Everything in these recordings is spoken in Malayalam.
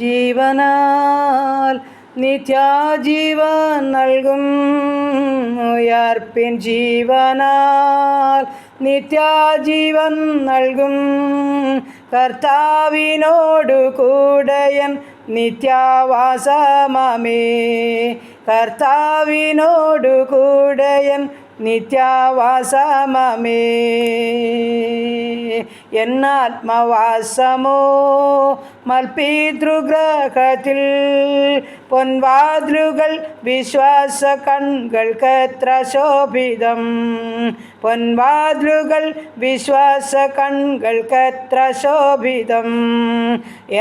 ജീവനാൽ നിത്യാജീവൻ നൽകും. ഉയർപ്പിൻ ജീവനാൽ നിത്യാജീവൻ നൽകും. കർത്താവിനോടു കൂടെയൻ നിത്യവാസമേ. കർത്താവിനോടു കൂടെയൻ നിത്യവാസമേ. എന്നാത്മവാസമോ മൽപിതൃഗ്രഹത്തിൽ പൊൻവാതിലുകൾ വിശ്വാസ കൺകൾക്കെത്ര ശോഭിതം. പൊൻവാതിലുകൾ വിശ്വാസ കൺകൾക്കെത്ര ശോഭിതം.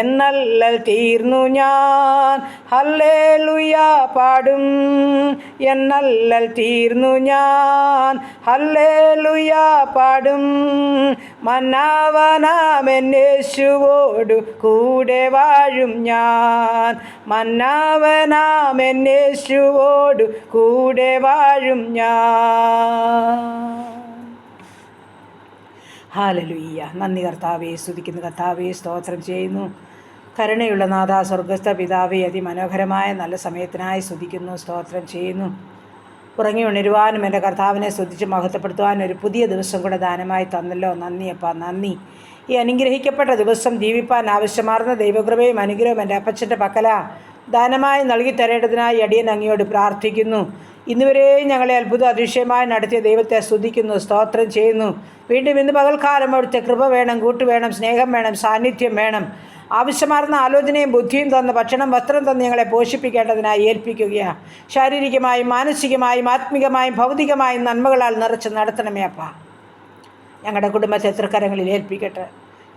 എന്നല്ലൽ തീർന്നു ഞാൻ ഹല്ലേലൂയ പാടും. എന്നല്ലൽ തീർന്നു ഞാൻ ഹല്ലേലൂയ പാടും. മന്നാവനാമെന്നേശുവോടു കൂടെ വാഴും ഞാൻ. മന്നാവനാമെന്നേശുവോടു കൂടെ വാഴും ഞാൻ. ഹല്ലേലൂയ. നന്ദി കർത്താവേ, സ്തുതിക്കുന്നു കർത്താവേ, സ്തോത്രം ചെയ്യുന്നു. കരുണയുള്ള നാഥ, സ്വർഗസ്ഥ പിതാവേ, അതിമനോഹരമായ നല്ല സമയത്തിനായി സ്തുതിക്കുന്നു, സ്തോത്രം ചെയ്യുന്നു. ഉറങ്ങി ഉണരുവാനും എൻ്റെ കർത്താവിനെ സ്തുതിച്ച് മഹത്വപ്പെടുത്തുവാനും ഒരു പുതിയ ദിവസം കൂടെ ദാനമായി തന്നല്ലോ. നന്ദിയപ്പാ, നന്ദി. ഈ അനുഗ്രഹിക്കപ്പെട്ട ദിവസം ജീവിപ്പാൻ ആവശ്യമാർന്ന ദൈവകൃപയും അനുഗ്രഹവും എൻ്റെ അപ്പച്ചൻ്റെ പക്കല ദാനമായി നൽകി തരേണ്ടതിനായി അടിയൻ അങ്ങയോട് പ്രാർത്ഥിക്കുന്നു. ഇന്നുവരെയും ഞങ്ങളെ അത്ഭുത അതിശയമായി നടത്തിയ ദൈവത്തെ സ്തുതിക്കുന്നു, സ്തോത്രം ചെയ്യുന്നു. വീണ്ടും ഇന്ന് പകൽക്കാലം അവിടുത്തെ കൃപ വേണം, കൂട്ട് വേണം, സ്നേഹം വേണം, സാന്നിധ്യം വേണം. ആവശ്യമാർന്ന ആലോചനയും ബുദ്ധിയും തന്ന് ഭക്ഷണം വസ്ത്രം തന്ന് ഞങ്ങളെ പോഷിപ്പിക്കേണ്ടതിനായി ഏൽപ്പിക്കുകയാണ്. ശാരീരികമായും മാനസികമായും ആത്മികമായും ഭൗതികമായും നന്മകളാൽ നിറച്ച് നടത്തണമേ അപ്പ. ഞങ്ങളുടെ കുടുംബത്തെ തൃക്കരങ്ങളിൽ ഏൽപ്പിക്കട്ടെ.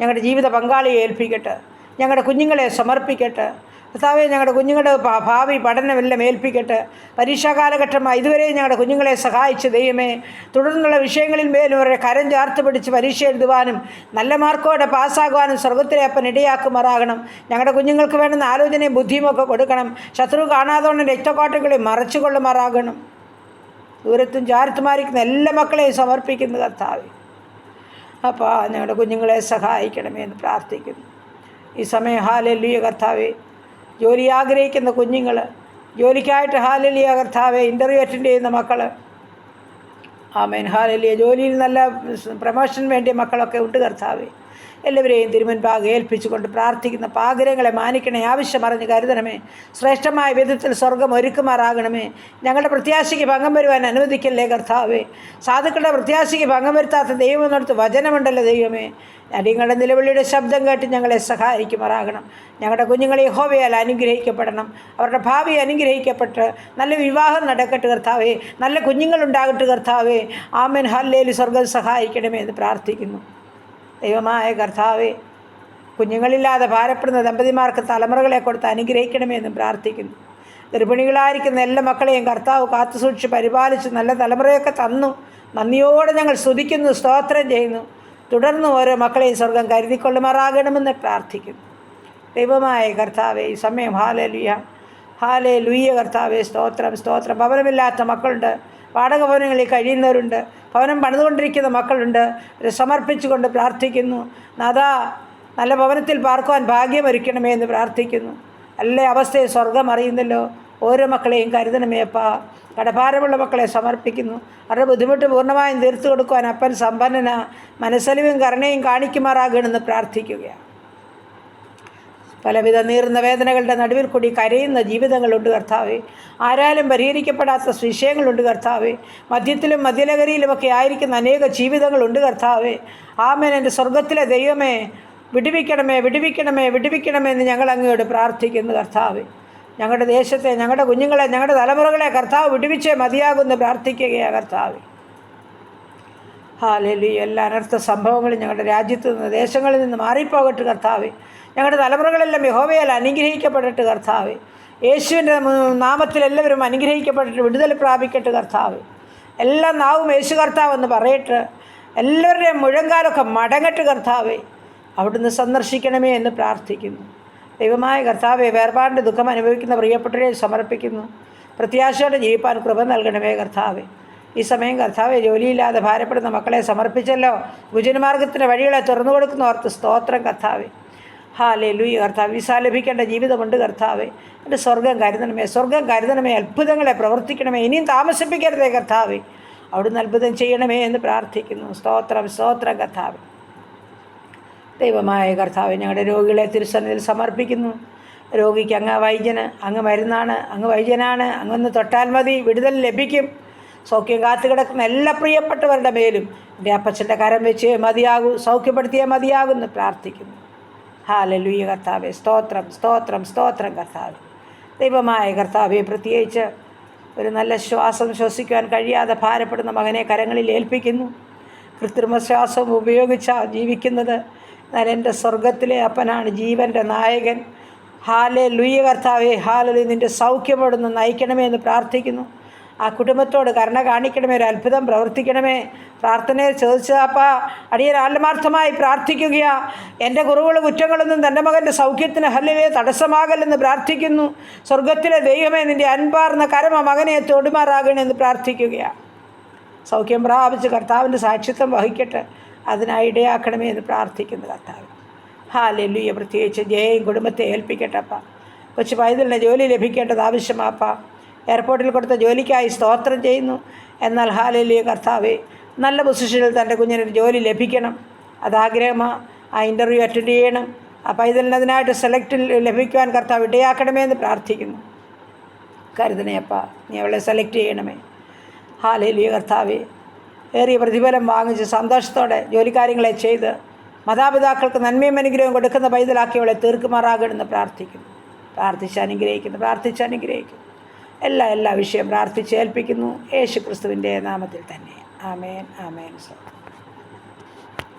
ഞങ്ങളുടെ ജീവിത പങ്കാളിയെ ഏൽപ്പിക്കട്ടെ. ഞങ്ങളുടെ കുഞ്ഞുങ്ങളെ സമർപ്പിക്കട്ടെ. കർത്താവേ, ഞങ്ങളുടെ കുഞ്ഞുങ്ങളുടെ ഭാവി പഠനമെല്ലാം ഏൽപ്പിക്കട്ടെ. പരീക്ഷാ കാലഘട്ടമായി ഇതുവരെ ഞങ്ങളുടെ കുഞ്ഞുങ്ങളെ സഹായിച്ച ദൈവമേ, തുടർന്നുള്ള വിഷയങ്ങളിൽ മേലും അവരെ കരം ചേർത്ത് പിടിച്ച് പരീക്ഷ എഴുതുവാനും നല്ല മാർക്കോടെ പാസ്സാകുവാനും സ്വർഗത്തിലെ അപ്പൻ ഇടയാക്കുമാറാകണം. ഞങ്ങളുടെ കുഞ്ഞുങ്ങൾക്ക് വേണ്ടുന്ന ആലോചനയും ബുദ്ധിയുമൊക്കെ കൊടുക്കണം. ശത്രു കാണാതോണം രക്തക്കോട്ടകളെ മറച്ചു കൊള്ളുമാറാകണം. ദൂരത്തും ചാരത്തുമാരിക്കുന്ന എല്ലാ മക്കളെയും സമർപ്പിക്കുന്നു കർത്താവേ. അപ്പോൾ ഞങ്ങളുടെ കുഞ്ഞുങ്ങളെ സഹായിക്കണമേ എന്ന് പ്രാർത്ഥിക്കുന്നു. ഈ സമയം ഹല്ലേലൂയ കർത്താവേ, ജോലി ആഗ്രഹിക്കുന്ന കുഞ്ഞുങ്ങൾ, ജോലിക്കായിട്ട് ഹല്ലേലൂയ കർത്താവേ, ഇൻ്റർവ്യൂ അറ്റൻഡ് ചെയ്യുന്ന മക്കൾ, ആമേൻ ഹല്ലേലൂയ, ജോലിയിൽ നല്ല പ്രമോഷൻ വേണ്ടിയ മക്കളൊക്കെ ഉണ്ട് കർത്താവേ. എല്ലാവരെയും തിരുമുൻപാകെ ഏൽപ്പിച്ചുകൊണ്ട് പ്രാർത്ഥിക്കുന്ന ആഗ്രഹങ്ങളെ മാനിക്കണേ, ആവശ്യമറിഞ്ഞ് കരുതണമേ. ശ്രേഷ്ഠമായ വിധത്തിൽ സ്വർഗം ഒരുക്കുമാറാകണമേ. ഞങ്ങളുടെ പ്രത്യാശയ്ക്ക് ഭംഗം വരുവാൻ അനുവദിക്കല്ലേ കർത്താവേ. സാധുക്കളുടെ പ്രത്യാശയ്ക്ക് ഭംഗം വരുത്താത്ത ദൈവം എന്നോർത്ത് വചനമുണ്ടല്ലോ ദൈവമേ. അടിയങ്ങളുടെ നിലവിളിയുടെ ശബ്ദം കേട്ട് ഞങ്ങളെ സഹായിക്കുമാറാകണം. ഞങ്ങളുടെ കുഞ്ഞുങ്ങളെ യഹോവയാൽ അനുഗ്രഹിക്കപ്പെടണം. അവരുടെ ഭാവി അനുഗ്രഹിക്കപ്പെട്ട് നല്ല വിവാഹം നടക്കട്ടെ കർത്താവേ. നല്ല കുഞ്ഞുങ്ങളുണ്ടാകട്ടെ കർത്താവേ. Amen hallelujah. സ്വർഗം സഹായിക്കണമേ എന്ന് പ്രാർത്ഥിക്കുന്നു. ദൈവമായ കർത്താവേ, കുഞ്ഞുങ്ങളില്ലാതെ ഭാരപ്പെടുന്ന ദമ്പതിമാർക്ക് തലമുറകളെ കൊടുത്ത് അനുഗ്രഹിക്കണമേ എന്നും പ്രാർത്ഥിക്കുന്നു. ഗർഭിണികളായിരിക്കുന്ന എല്ലാ മക്കളെയും കർത്താവ് കാത്തുസൂക്ഷിച്ച് പരിപാലിച്ച് നല്ല തലമുറയൊക്കെ തന്നു. നന്ദിയോടെ ഞങ്ങൾ സ്തുതിക്കുന്നു, സ്തോത്രം ചെയ്യുന്നു. തുടർന്ന് ഓരോ മക്കളെയും സ്വർഗം കരുതിക്കൊള്ളുമാറാകണമെന്ന് പ്രാർത്ഥിക്കുന്നു. ദൈവമായ കർത്താവേ, ഈ സമയം ഹല്ലേലൂയ, ഹല്ലേലൂയ കർത്താവേ, സ്തോത്രം, സ്തോത്രം. ഭവനമില്ലാത്ത മക്കളുണ്ട്, വാടക ഭവനങ്ങളിൽ കഴിയുന്നവരുണ്ട്, ഭവനം പണിതുകൊണ്ടിരിക്കുന്ന മക്കളുണ്ട്. സമർപ്പിച്ചുകൊണ്ട് പ്രാർത്ഥിക്കുന്നു. നാഥാ, നല്ല ഭവനത്തിൽ പാർക്കുവാൻ ഭാഗ്യമൊരുക്കണമേ എന്ന് പ്രാർത്ഥിക്കുന്നു. എല്ലാ അവസ്ഥയും സ്വർഗം അറിയുന്നല്ലോ. ഓരോ മക്കളെയും കരുതണമേ അപ്പാ. കടഭാരമുള്ള മക്കളെ സമർപ്പിക്കുന്നു. അവരുടെ ബുദ്ധിമുട്ട് പൂർണ്ണമായും തീർത്തു കൊടുക്കുവാൻ അപ്പൻ സമ്പന്നന. മനസ്സലിവും കരുണയും കാണിക്കുമാറാകണമെന്ന് പ്രാർത്ഥിക്കുകയാണ്. പലവിധ നീറുന്ന വേദനകളുടെ നടുവിൽ കൂടി കരയുന്ന ജീവിതങ്ങളുണ്ട് കർത്താവേ. ആരാലും പരിഹരിക്കപ്പെടാത്ത വിഷയങ്ങളുണ്ട് കർത്താവേ. മദ്യത്തിലും മദ്യലഹരിയിലുമൊക്കെ ആയിരിക്കുന്ന അനേക ജീവിതങ്ങളുണ്ട് കർത്താവേ. ആമേൻ. എൻ്റെ സ്വർഗത്തിലെ ദൈവമേ, വിടുവിക്കണമേ, വിടുവിക്കണമേ, വിടുവിക്കണമേ എന്ന് ഞങ്ങൾ അങ്ങയോട് പ്രാർത്ഥിക്കുന്നു കർത്താവേ. ഞങ്ങളുടെ ദേശത്തെ, ഞങ്ങളുടെ കുഞ്ഞുങ്ങളെ, ഞങ്ങളുടെ തലമുറകളെ കർത്താവ് വിടുവിച്ചേ മതിയാകുമെന്ന് പ്രാർത്ഥിക്കുകയാണ് കർത്താവേ. ഹല്ലേലൂയ. എല്ലാ അനർത്ഥ സംഭവങ്ങളും ഞങ്ങളുടെ രാജ്യത്തു നിന്ന്, ദേശങ്ങളിൽ നിന്ന് മാറിപ്പോകട്ടെ കർത്താവേ. ഞങ്ങളുടെ തലമുറകളെല്ലാം യഹോവയാൽ അനുഗ്രഹിക്കപ്പെടട്ടെ കർത്താവേ. യേശുവിൻ്റെ നാമത്തിൽ എല്ലാവരും അനുഗ്രഹിക്കപ്പെട്ടിട്ട് വിടുതൽ പ്രാപിക്കട്ടെ കർത്താവേ. എല്ലാ നാവും യേശു കർത്താവെന്ന് പറയട്ടെ. എല്ലാവരുടെയും മുഴങ്കാലൊക്കെ മടങ്ങട്ട് കർത്താവേ. അവിടുന്ന് സന്ദർശിക്കണമേ എന്ന് പ്രാർത്ഥിക്കുന്നു. ദൈവമായ കർത്താവേ, വേർപാടിൻ്റെ ദുഃഖം അനുഭവിക്കുന്ന പ്രിയപ്പെട്ടവരെ സമർപ്പിക്കുന്നു. പ്രത്യാശയോടെ ജീവിപ്പാൻ കൃപ നൽകണമേ കർത്താവേ. ഈ സമയം കർത്താവെ, ജോലിയില്ലാതെ ഭാരപ്പെടുന്ന മക്കളെ സമർപ്പിച്ചല്ലോ. ഭുജനമാർഗത്തിൻ്റെ വഴികളെ തുറന്നു കൊടുക്കുന്ന ഓർത്ത് സ്തോത്രം കർത്താവേ. ഹല്ലേലൂയ കർത്താവ്. വിസ ലഭിക്കേണ്ട ജീവിതമുണ്ട് കർത്താവേ. എൻ്റെ സ്വർഗം കരുതണമേ, സ്വർഗം കരുതണമേ, അത്ഭുതങ്ങളെ പ്രവർത്തിക്കണമേ, ഇനിയും താമസിപ്പിക്കരുതേ കർത്താവേ. അവിടുന്ന് അത്ഭുതം ചെയ്യണമേ എന്ന് പ്രാർത്ഥിക്കുന്നു. സ്തോത്രം സ്തോത്രം കർത്താവേ. ദൈവമായ കർത്താവേ, ഞങ്ങളുടെ രോഗികളെ തിരുസന്നിധിയിൽ സമർപ്പിക്കുന്നു. രോഗിക്ക് അങ്ങ് വൈദ്യന്, അങ്ങ് മരുന്നാണ്, അങ്ങ് വൈദ്യനാണ്, അങ്ങൊന്ന് തൊട്ടാൽ മതി, വിടുതൽ ലഭിക്കും. സൗഖ്യം കാത്തു കിടക്കുന്ന എല്ലാ പ്രിയപ്പെട്ടവരുടെ മേലും എൻ്റെ അപ്പച്ചൻ്റെ കരം വെച്ച് മതിയാകൂ, സൗഖ്യപ്പെടുത്തിയേ മതിയാകുമെന്ന് പ്രാർത്ഥിക്കുന്നു. ഹല്ലേലൂയ കർത്താവേ. സ്തോത്രം സ്തോത്രം സ്തോത്രം കർത്താവേ. ദൈവമായ കർത്താവേ, പ്രത്യേകിച്ച് ഒരു നല്ല ശ്വാസം ശ്വസിക്കുവാൻ കഴിയാതെ ഭാരപ്പെടുന്ന മകനെ കരങ്ങളിൽ ഏൽപ്പിക്കുന്നു. കൃത്രിമ ശ്വാസം ഉപയോഗിച്ചാണ് ജീവിക്കുന്നത്. എന്നാൽ എൻ്റെ സ്വർഗത്തിലെ അപ്പനാണ് ജീവൻ്റെ നായകൻ. ഹല്ലേലൂയ കർത്താവേ. ഹല്ലേലൂയ. നിൻ്റെ സൗഖ്യമോടൊന്ന് നയിക്കണമേ എന്ന് പ്രാർത്ഥിക്കുന്നു. ആ കുടുംബത്തോട് കരുണ കാണിക്കണമേ, ഒരു അത്ഭുതം പ്രവർത്തിക്കണമേ. പ്രാർത്ഥനയിൽ ചോദിച്ചതാപ്പാ, അടിയൻ ആത്മാർത്ഥമായി പ്രാർത്ഥിക്കുക. എൻ്റെ കുറവുകളും കുറ്റങ്ങളൊന്നും തൻ്റെ മകൻ്റെ സൗഖ്യത്തിന് ഹല്ലേലൂയ തടസ്സമാകല്ലെന്ന് പ്രാർത്ഥിക്കുന്നു. സ്വർഗത്തിലെ ദൈവമേ, നിൻ്റെ അൻപാർന്ന കരമ മകനെ തൊടുമാറാകണമെന്ന് പ്രാർത്ഥിക്കുകയാണ്. സൗഖ്യം പ്രാപിച്ച് കർത്താവിൻ്റെ സാക്ഷിത്വം വഹിക്കട്ടെ, അതിനായി ഇടയാക്കണമേ എന്ന് പ്രാർത്ഥിക്കുന്നു കർത്താവ്. ഹല്ലേലൂയ. പ്രത്യേകിച്ച് ജയയും കുടുംബത്തെ ഏൽപ്പിക്കട്ടെ അപ്പ. കൊച്ചു പൈതലിന് ജോലി ലഭിക്കേണ്ടത് ആവശ്യമാപ്പ. എയർപോർട്ടിൽ കൊടുത്ത ജോലിക്കായി സ്തോത്രം ചെയ്യുന്നു. എന്നാൽ ഹല്ലേലൂയ കർത്താവേ, നല്ല പൊസിഷനിൽ തൻ്റെ കുഞ്ഞിനൊരു ജോലി ലഭിക്കണം, അതാഗ്രഹമാണ്. ആ ഇൻ്റർവ്യൂ അറ്റൻഡ് ചെയ്യണം. ആ പൈതലിന് അതിനായിട്ട് സെലക്ട് ലഭിക്കുവാൻ കർത്താവ് ഇടയാക്കണമേ എന്ന് പ്രാർത്ഥിക്കുന്നു. കരുതണേ അപ്പ, നീ അവളെ സെലക്ട് ചെയ്യണമേ. ഹല്ലേലൂയ കർത്താവേ. ഏറിയ പ്രതിഫലം വാങ്ങിച്ച് സന്തോഷത്തോടെ ജോലിക്കാര്യങ്ങളെ ചെയ്ത് മാതാപിതാക്കൾക്ക് നന്മയും അനുഗ്രഹവും കൊടുക്കുന്ന പൈതലാക്കി അവളെ തീർക്കുമാറാകണമെന്ന് പ്രാർത്ഥിക്കുന്നു. പ്രാർത്ഥിച്ചനുഗ്രഹിക്കുന്നു. എല്ലാ വിഷയം പ്രാർത്ഥിച്ചേൽപ്പിക്കുന്നു യേശു ക്രിസ്തുവിൻ്റെ നാമത്തിൽ തന്നെ. ആമേൻ ആമേൻ.